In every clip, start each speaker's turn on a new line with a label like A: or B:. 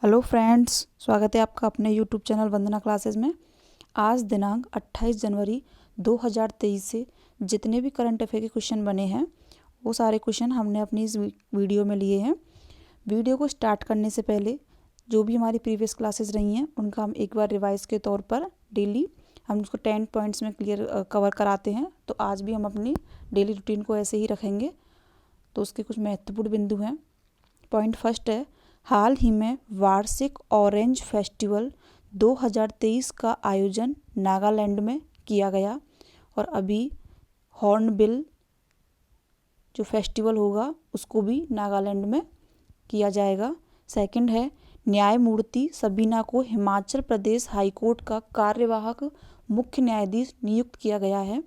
A: Hello friends, स्वागत है आपका अपने यूट्यूब चैनल वंदना क्लासेस में। आज दिनांक 28 जनवरी 2023 से जितने भी करंट अफेयर के क्वेश्चन बने हैं वो सारे क्वेश्चन हमने अपनी इस वीडियो में लिए हैं। वीडियो को स्टार्ट करने से पहले जो भी हमारी प्रीवियस क्लासेस रही हैं उनका हम एक बार रिवाइज के तौर पर डेली हम उसको 10 पॉइंट्स में क्लियर कवर कराते हैं। तो आज भी हम अपनी डेली रूटीन को ऐसे ही रखेंगे। तो उसके कुछ महत्वपूर्ण बिंदु हैं। पॉइंट फर्स्ट है, हाल ही में वार्षिक ऑरेंज फेस्टिवल 2023 का आयोजन नागालैंड में किया गया और अभी हॉर्नबिल जो फेस्टिवल होगा उसको भी नागालैंड में किया जाएगा। सेकंड है, न्यायमूर्ति सबीना को हिमाचल प्रदेश हाईकोर्ट का कार्यवाहक मुख्य न्यायाधीश नियुक्त किया गया है।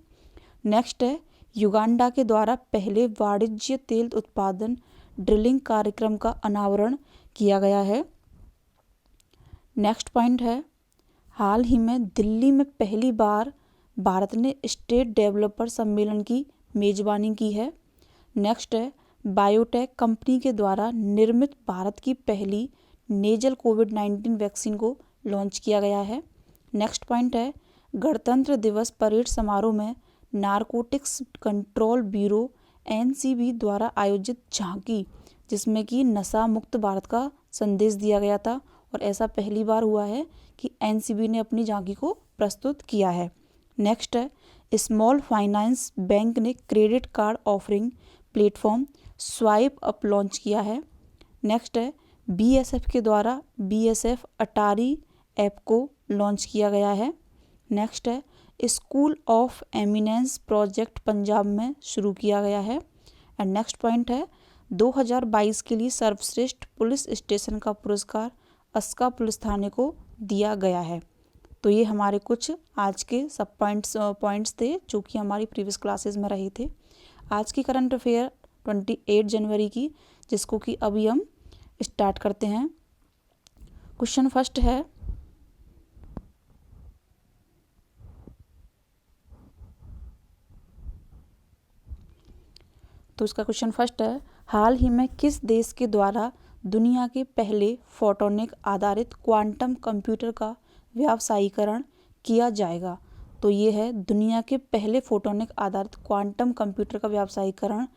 A: नेक्स्ट है, युगांडा के द्वारा पहले वाणिज्य तेल उत्पादन ड्रिलिंग कार्यक्रम का अनावरण किया गया है। नेक्स्ट पॉइंट है, हाल ही में दिल्ली में पहली बार भारत ने स्टेट डेवलपर सम्मेलन की मेजबानी की है। नेक्स्ट है, बायोटेक कंपनी के द्वारा निर्मित भारत की पहली नेजल कोविड-19 वैक्सीन को लॉन्च किया गया है। नेक्स्ट पॉइंट है, गणतंत्र दिवस परेड समारोह में नारकोटिक्स कंट्रोल ब्यूरो एनसीबी द्वारा आयोजित झांकी जिसमें कि नशा मुक्त भारत का संदेश दिया गया था और ऐसा पहली बार हुआ है कि एनसीबी ने अपनी झांकी को प्रस्तुत किया है। नेक्स्ट है, स्मॉल फाइनेंस बैंक ने credit card offering platform swipe up launch किया है। नेक्स्ट है, बीएसएफ के द्वारा बीएसएफ अटारी ऐप को लॉन्च किया गया है। नेक्स्ट है, school of eminence project Punjab में शुरू किया गया है। एंड नेक्स्ट पॉइंट है, 2022 के लिए सर्वश्रेष्ठ पुलिस स्टेशन का पुरस्कार अस्का पुलिस थाने को दिया गया है। तो ये हमारे कुछ आज के सब पॉइंट्स थे जो कि हमारी प्रीवियस क्लासेस में रहे थे। आज की करंट अफेयर 28 जनवरी की, जिसको कि अभी हम स्टार्ट करते हैं। क्वेश्चन फर्स्ट है, तो इसका क्वेश्चन फर्स्ट है, हाल ही में किस देश के द्वारा दुनिया के पहले फोटोनिक आधारित क्वांटम कंप्यूटर का व्यावसायीकरण किया जाएगा? तो ये है, दुनिया के पहले फोटोनिक आधारित क्वांटम कंप्यूटर का व्यावसायीकरण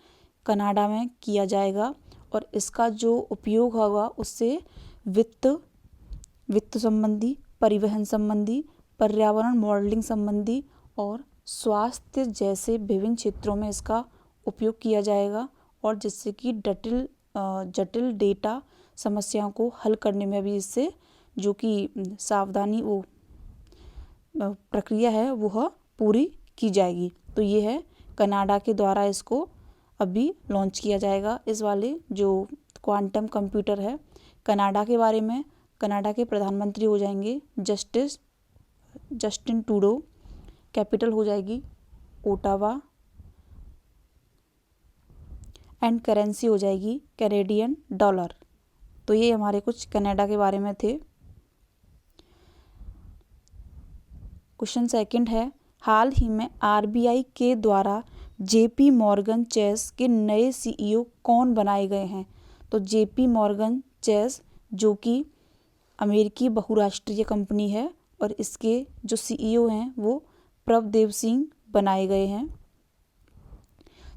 A: कनाडा में किया जाएगा और इसका जो उपयोग होगा उससे वित्त संबंधी, परिवहन संबंधी, पर्यावरण मॉडलिंग संबंधी और स्वास्थ्य जैसे विभिन्न क्षेत्रों में इसका उपयोग किया जाएगा और जिससे कि जटिल डेटा समस्याओं को हल करने में भी इससे जो कि सावधानी वो प्रक्रिया है वह पूरी की जाएगी। तो ये है, कनाडा के द्वारा इसको अभी लॉन्च किया जाएगा। इस वाले जो क्वांटम कंप्यूटर है, कनाडा के बारे में, कनाडा के प्रधानमंत्री हो जाएंगे जस्टिन ट्रूडो, कैपिटल हो जाएगी ओटावा एंड करेंसी हो जाएगी कैनेडियन डॉलर। तो ये हमारे कुछ कनाडा के बारे में थे। क्वेश्चन सेकंड है, हाल ही में आरबीआई के द्वारा जेपी मॉर्गन चेस के नए सीईओ कौन बनाए गए हैं? तो जेपी मॉर्गन चेस जो कि अमेरिकी बहुराष्ट्रीय कंपनी है और इसके जो सीईओ हैं वो प्रभदेव सिंह बनाए गए हैं,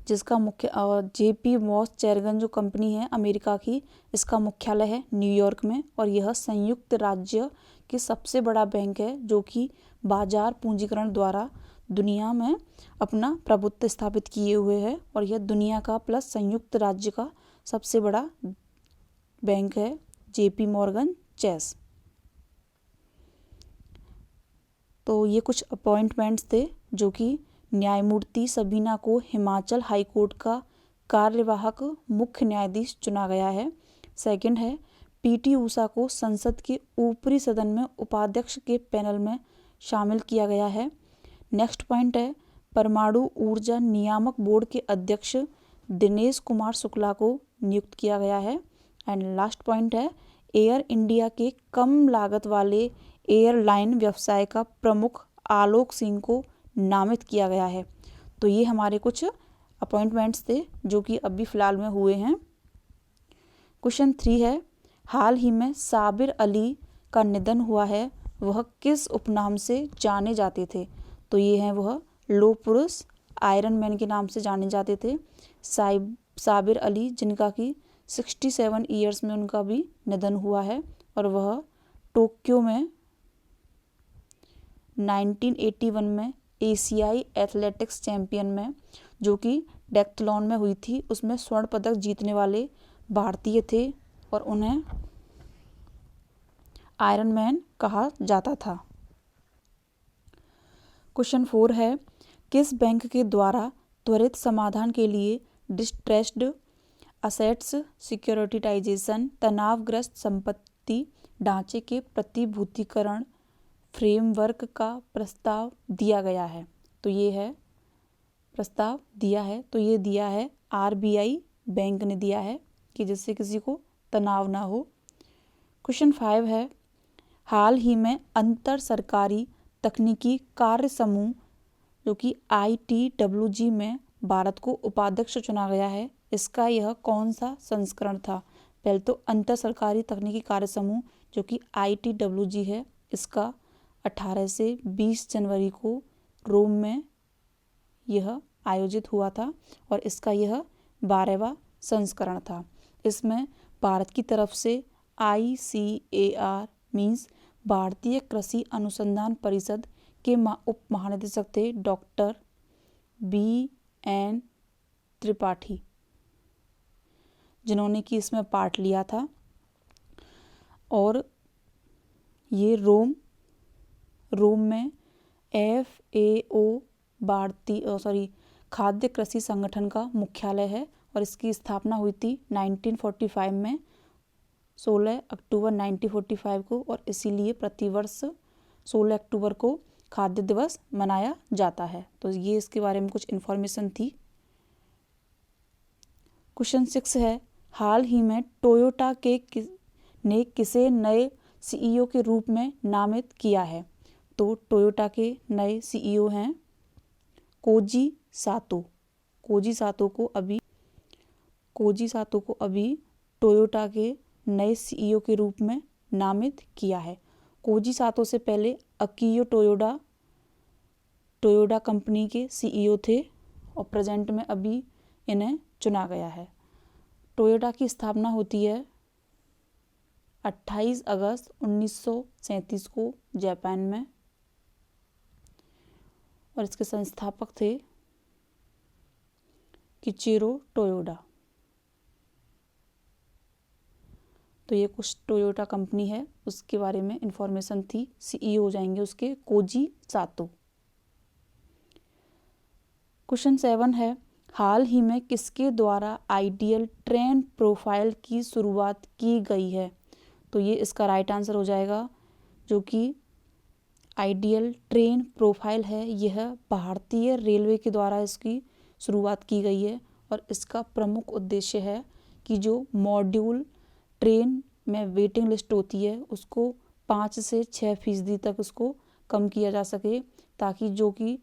A: जिसका मुख्य जेपी मॉर्गन जो कंपनी है अमेरिका की, इसका मुख्यालय है न्यूयॉर्क में और यह संयुक्त राज्य की सबसे बड़ा बैंक है जो कि बाजार पूंजीकरण द्वारा दुनिया में अपना प्रभुत्व स्थापित किए हुए है और यह दुनिया का प्लस संयुक्त राज्य का सबसे बड़ा बैंक है जेपी मॉर्गन चेस। तो ये कुछ अपॉइंटमेंट्स थे जो कि न्यायमूर्ति सबीना को हिमाचल हाईकोर्ट का कार्यवाहक मुख्य न्यायाधीश चुना गया है। सेकंड है, पीटी ऊषा को संसद के ऊपरी सदन में उपाध्यक्ष के पैनल में शामिल किया गया है। नेक्स्ट पॉइंट है, परमाणु ऊर्जा नियामक बोर्ड के अध्यक्ष दिनेश कुमार शुक्ला को नियुक्त किया गया है। एंड लास्ट पॉइंट है, एयर इंडिया के कम लागत वाले एयरलाइन व्यवसाय का प्रमुख आलोक सिंह को नामित किया गया है। तो ये हमारे कुछ अपॉइंटमेंट्स थे जो कि अभी फ़िलहाल में हुए हैं। क्वेश्चन 3 है, हाल ही में साबिर अली का निधन हुआ है, वह किस उपनाम से जाने जाते थे? तो ये हैं वह लोह पुरुष, आयरन मैन के नाम से जाने जाते थे साबिर अली, जिनका कि 67 ईयर्स में उनका भी निधन हुआ है और वह टोक्यो में 1981 में एशियाई एथलेटिक्स चैंपियन में, जो कि डेक्थलॉन में हुई थी, उसमें स्वर्ण पदक जीतने वाले भारतीय थे और उन्हें आयरन मैन कहा जाता था। क्वेश्चन 4 है, किस बैंक के द्वारा त्वरित समाधान के लिए डिस्ट्रेस्ड असेट्स सिक्योरिटाइजेशन तनावग्रस्त संपत्ति ढांचे के प्रतिभूतिकरण फ्रेमवर्क का प्रस्ताव दिया गया है? तो ये है प्रस्ताव दिया है, तो ये दिया है आरबीआई बैंक ने दिया है कि जिससे किसी को तनाव ना हो। क्वेश्चन 5 है, हाल ही में अंतर सरकारी तकनीकी कार्य समूह जो कि ITWG में भारत को उपाध्यक्ष चुना गया है, इसका यह कौन सा संस्करण था? पहले तो अंतर सरकारी तकनीकी कार्य समूह जो कि ITWG है, इसका 18 से 20 जनवरी को रोम में यह आयोजित हुआ था और इसका यह 12वां संस्करण था। इसमें भारत की तरफ से ICAR मीन्स भारतीय कृषि अनुसंधान परिषद के उप महानिदेशक थे डॉक्टर BN त्रिपाठी, जिन्होंने कि इसमें पार्ट लिया था। और ये रोम में FAO खाद्य कृषि संगठन का मुख्यालय है और इसकी स्थापना हुई थी 1945 में, 16 अक्टूबर 1945 को, और इसीलिए प्रतिवर्ष 16 अक्टूबर को खाद्य दिवस मनाया जाता है। तो ये इसके बारे में कुछ इन्फॉर्मेशन थी। क्वेश्चन 6 है, हाल ही में टोयोटा ने किसे नए CEO के रूप में नामित किया है? तो टोयोटा के नए CEO हैं कोजी सातो। कोजी सातो को अभी टोयोटा के नए CEO के रूप में नामित किया है। कोजी सातो से पहले अकियो टोयोडा कंपनी के CEO थे और प्रेजेंट में अभी इन्हें चुना गया है। टोयोटा की स्थापना होती है 28 अगस्त 1937 को जापान में और इसके संस्थापक थे किचिरो टोयोडा। तो ये कुछ टोयोटा कंपनी है, उसके बारे में इंफॉर्मेशन थी। CEO हो जाएंगे उसके कोजी सातो। क्वेश्चन 7 है, हाल ही में किसके द्वारा आइडियल ट्रेन प्रोफाइल की शुरुआत की गई है? तो ये इसका राइट आंसर हो जाएगा, जो कि आइडियल ट्रेन प्रोफाइल है, यह भारतीय रेलवे के द्वारा इसकी शुरुआत की गई है और इसका प्रमुख उद्देश्य है कि जो मॉड्यूल ट्रेन में वेटिंग लिस्ट होती है उसको 5 से 6% तक उसको कम किया जा सके, ताकि जो कि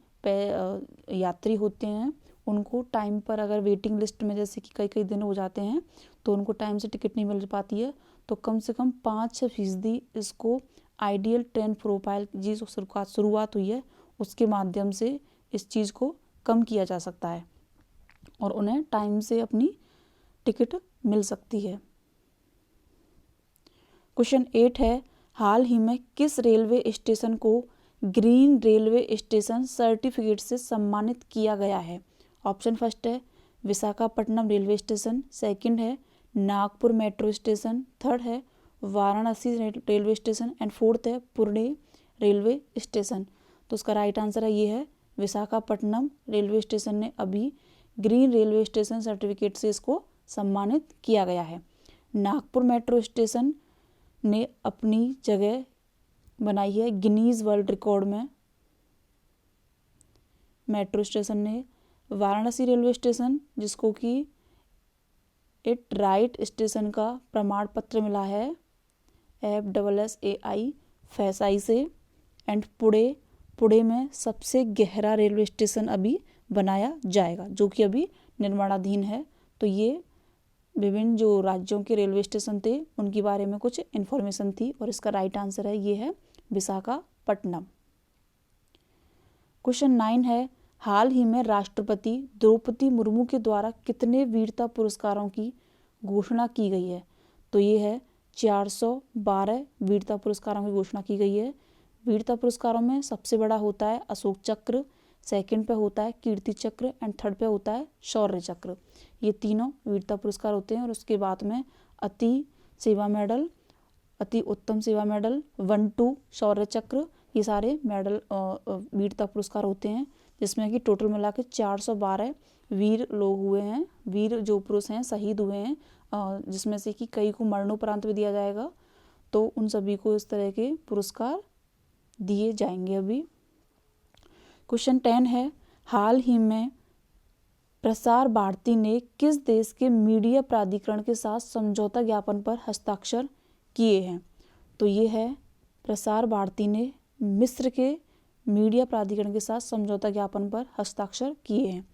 A: यात्री होते हैं उनको टाइम पर, अगर वेटिंग लिस्ट में जैसे कि कई दिन हो जाते हैं तो उनको टाइम से टिकट नहीं मिल पाती है, तो कम से कम 5-6% इसको आइडियल ट्रेन प्रोफाइल जी जो शुरुआत हुई है उसके माध्यम से इस चीज़ को कम किया जा सकता है और उन्हें टाइम से अपनी टिकट मिल सकती है। क्वेश्चन 8 है, हाल ही में किस रेलवे स्टेशन को ग्रीन रेलवे स्टेशन सर्टिफिकेट से सम्मानित किया गया है? ऑप्शन फर्स्ट है विशाखापट्टनम रेलवे स्टेशन, सेकंड है नागपुर मेट्रो स्टेशन, थर्ड है Varanasi railway station and fourth है पुणे रेलवे स्टेशन। तो उसका राइट आंसर है ये है विशाखापट्टनम रेलवे स्टेशन ने अभी ग्रीन रेलवे स्टेशन सर्टिफिकेट से इसको सम्मानित किया गया है। नागपुर मेट्रो स्टेशन ने अपनी जगह बनाई है गिनीज वर्ल्ड रिकॉर्ड में। मेट्रो स्टेशन ने वाराणसी रेलवे स्टेशन, जिसको कि इट राइट स्टेशन का प्रमाण पत्र मिला है FSSAI फैसाई से, एंड पुणे में सबसे गहरा रेलवे स्टेशन अभी बनाया जाएगा जो कि अभी निर्माणाधीन है। तो ये विभिन्न जो राज्यों के रेलवे स्टेशन थे उनके बारे में कुछ इन्फॉर्मेशन थी और इसका राइट आंसर है ये है विशाखापट्टनम। क्वेश्चन 9 है, हाल ही में राष्ट्रपति द्रौपदी मुर्मू के द्वारा कितने वीरता पुरस्कारों की घोषणा की गई है? तो ये है 412 वीरता पुरस्कारों की घोषणा की गई है। वीरता पुरस्कारों में सबसे बड़ा होता है अशोक चक्र, सेकंड पे होता है कीर्ति चक्र एंड थर्ड पे होता है शौर्य चक्र। ये तीनों वीरता पुरस्कार होते हैं और उसके बाद में अति सेवा मेडल, अति उत्तम सेवा मेडल, 1-2 शौर्य चक्र, ये सारे मेडल वीरता पुरस्कार होते हैं, जिसमें कि टोटल मिला के 412 वीर लोग हुए हैं, वीर जो पुरुष हैं शहीद हुए हैं, जिसमें से कि कई को मरणोपरांत भी दिया जाएगा। तो उन सभी को इस तरह के पुरस्कार दिए जाएंगे अभी। क्वेश्चन 10 है, हाल ही में प्रसार भारती ने किस देश के मीडिया प्राधिकरण के साथ समझौता ज्ञापन पर हस्ताक्षर किए हैं? तो ये है प्रसार भारती ने मिस्र के मीडिया प्राधिकरण के साथ समझौता ज्ञापन पर हस्ताक्षर किए हैं।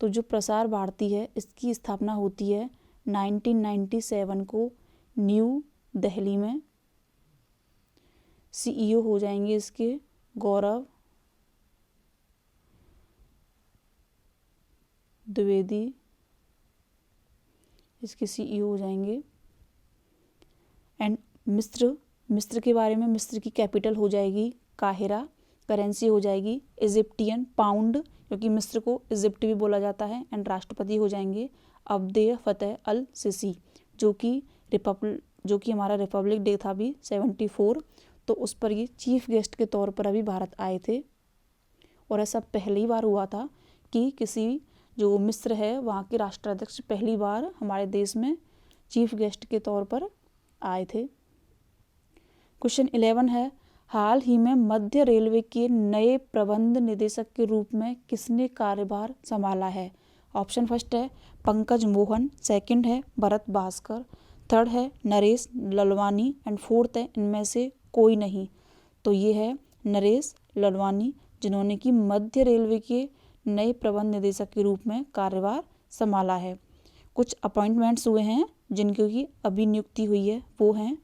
A: तो जो प्रसार भारती है इसकी स्थापना होती है 1997 को न्यू दिल्ली में। सीईओ हो जाएंगे इसके गौरव द्विवेदी, इसके सीईओ हो जाएंगे। एंड मिस्र के बारे में, मिस्र की कैपिटल हो जाएगी काहिरा, करेंसी हो जाएगी इजिप्टियन पाउंड, क्योंकि मिस्र को इजिप्ट भी बोला जाता है। एंड राष्ट्रपति हो जाएंगे अब्देल फतेह अल सिसी, जो कि हमारा रिपब्लिक डे था भी 74, तो उस पर ये चीफ गेस्ट के तौर पर अभी भारत आए थे। और ऐसा पहली बार हुआ था कि किसी जो मिस्र है वहाँ के राष्ट्राध्यक्ष पहली बार हमारे देश में चीफ गेस्ट के तौर पर आए थे। क्वेश्चन 11 है, हाल ही में मध्य रेलवे के नए प्रबंध निदेशक के रूप में किसने कार्यभार संभाला है? ऑप्शन फर्स्ट है पंकज मोहन, सेकंड है भरत भास्कर, थर्ड है नरेश ललवानी एंड फोर्थ है इनमें से कोई नहीं। तो ये है नरेश ललवानी, जिन्होंने कि मध्य रेलवे के नए प्रबंध निदेशक के रूप में कार्यभार संभाला है। कुछ अपॉइंटमेंट्स हुए हैं जिनकी की अभी नियुक्ति हुई है, वो हैं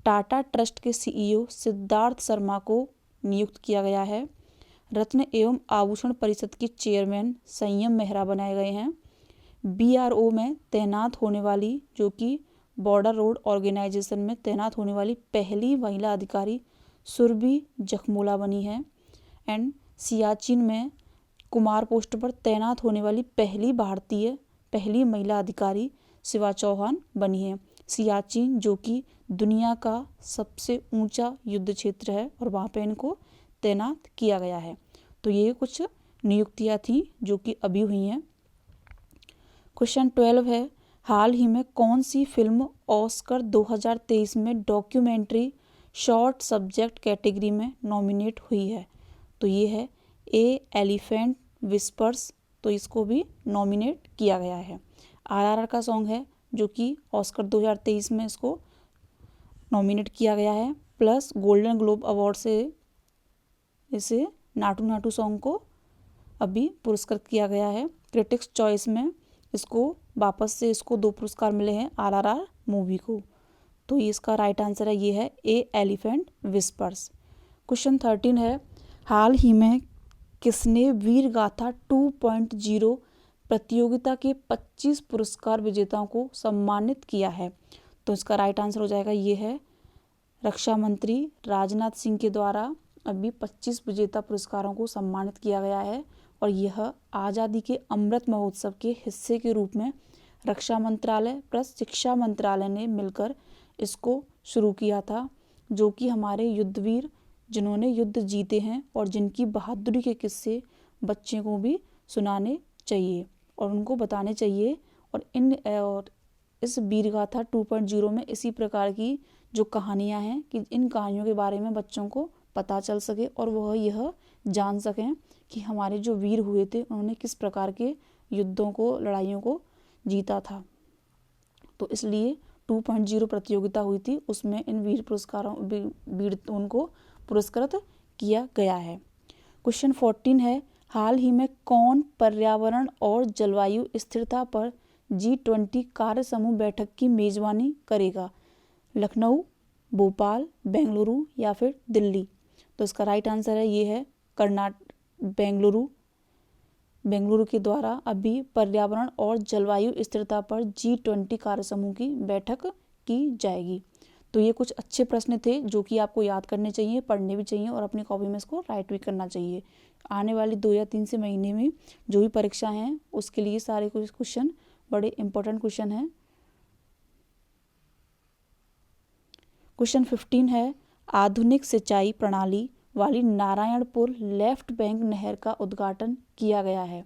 A: टाटा ट्रस्ट के सीईओ सिद्धार्थ शर्मा को नियुक्त किया गया है। रत्न एवं आभूषण परिषद के चेयरमैन संयम मेहरा बनाए गए हैं। बीआरओ में तैनात होने वाली, जो कि बॉर्डर रोड ऑर्गेनाइजेशन में तैनात होने वाली पहली महिला अधिकारी सुरभि जखमोला बनी है। एंड सियाचिन में कुमार पोस्ट पर तैनात होने वाली पहली महिला अधिकारी शिवा चौहान बनी है। सियाचिन जो कि दुनिया का सबसे ऊंचा युद्ध क्षेत्र है और वहाँ पे इनको तैनात किया गया है। तो ये कुछ नियुक्तियाँ थी जो कि अभी हुई हैं। क्वेश्चन 12 है, हाल ही में कौन सी फिल्म ऑस्कर 2023 में डॉक्यूमेंट्री शॉर्ट सब्जेक्ट कैटेगरी में नॉमिनेट हुई है? तो ये है ए एलिफेंट विस्पर्स, तो इसको भी नॉमिनेट किया गया है। आरआरआर का सॉन्ग है जो कि ऑस्कर 2023 में इसको नॉमिनेट किया गया है, प्लस गोल्डन ग्लोब अवार्ड से इसे नाटू नाटू सॉन्ग को अभी पुरस्कृत किया गया है। क्रिटिक्स चॉइस में इसको वापस से इसको 2 पुरस्कार मिले हैं आरआरआर मूवी को। तो ये इसका राइट आंसर है, ये है ए एलिफेंट विस्पर्स। क्वेश्चन 13 है, हाल ही में किसने वीर गाथा 2.0 प्रतियोगिता के 25 पुरस्कार विजेताओं को सम्मानित किया है? तो इसका राइट आंसर हो जाएगा, ये है रक्षा मंत्री राजनाथ सिंह के द्वारा अभी 25 विजेता पुरस्कारों को सम्मानित किया गया है। और यह आज़ादी के अमृत महोत्सव के हिस्से के रूप में रक्षा मंत्रालय प्लस शिक्षा मंत्रालय ने मिलकर इसको शुरू किया था, जो कि हमारे युद्धवीर जिन्होंने युद्ध जीते हैं और जिनकी बहादुरी के किस्से बच्चे को भी सुनाने चाहिए और उनको बताने चाहिए। और इस वीरगाथा 2.0 में इसी प्रकार की जो कहानियाँ हैं कि इन कहानियों के बारे में बच्चों को पता चल सके और वह यह जान सकें कि हमारे जो वीर हुए थे उन्होंने किस प्रकार के युद्धों को, लड़ाइयों को जीता था। तो इसलिए 2.0 प्रतियोगिता हुई थी, उसमें इन वीर उनको पुरस्कृत किया गया है। क्वेश्चन 14 है, हाल ही में कौन पर्यावरण और जलवायु स्थिरता पर G20 कार्य समूह बैठक की मेजबानी करेगा? लखनऊ, भोपाल, बेंगलुरु या फिर दिल्ली? तो इसका राइट आंसर है, ये है बेंगलुरु। बेंगलुरु के द्वारा अभी पर्यावरण और जलवायु स्थिरता पर G20 कार्य समूह की बैठक की जाएगी। तो ये कुछ अच्छे प्रश्न थे जो कि आपको याद करने चाहिए, पढ़ने भी चाहिए और अपनी कॉपी में इसको राइट भी करना चाहिए। आने वाली 2 या 3 से महीने में जो भी परीक्षा हैं उसके लिए सारे कुछ क्वेश्चन बड़े इंपॉर्टेंट क्वेश्चन हैं। क्वेश्चन 15 है, आधुनिक सिंचाई प्रणाली वाली नारायणपुर लेफ्ट बैंक नहर का उद्घाटन किया गया है?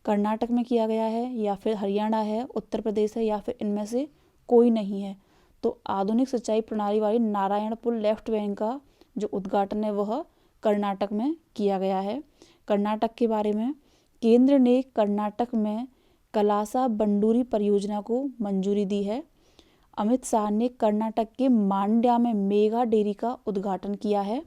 A: कर्नाटक में किया गया है या फिर हरियाणा है, उत्तर प्रदेश है या फिर इनमें से कोई नहीं है? तो आधुनिक सिंचाई प्रणाली वाली नारायणपुर लेफ्ट बैंक का जो उद्घाटन है वह कर्नाटक में किया गया है। कर्नाटक के बारे में, केंद्र ने कर्नाटक में कलासा बंडूरी परियोजना को मंजूरी दी है। अमित शाह ने कर्नाटक के मांड्या में मेगा डेयरी का उद्घाटन किया है।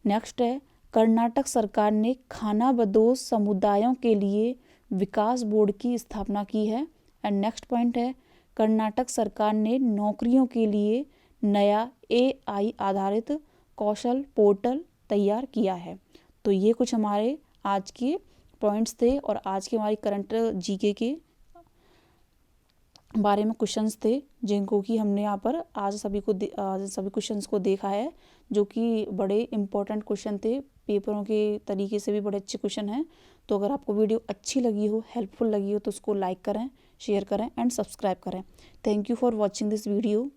A: नेक्स्ट है, कर्नाटक सरकार ने खानाबदोश समुदायों के लिए विकास बोर्ड की स्थापना की है। एंड नेक्स्ट पॉइंट है, कर्नाटक सरकार ने नौकरियों के लिए नया AI आधारित कौशल पोर्टल तैयार किया है। तो ये कुछ हमारे आज के पॉइंट्स थे और आज के हमारी करंट GK के बारे में क्वेश्चंस थे जिनको कि हमने यहाँ पर आज सभी क्वेश्चंस को देखा है जो कि बड़े इंपॉर्टेंट क्वेश्चन थे, पेपरों के तरीके से भी बड़े अच्छे क्वेश्चन हैं। तो अगर आपको वीडियो अच्छी लगी हो, हेल्पफुल लगी हो तो उसको लाइक करें, शेयर करें एंड सब्सक्राइब करें। Thank you for watching this video.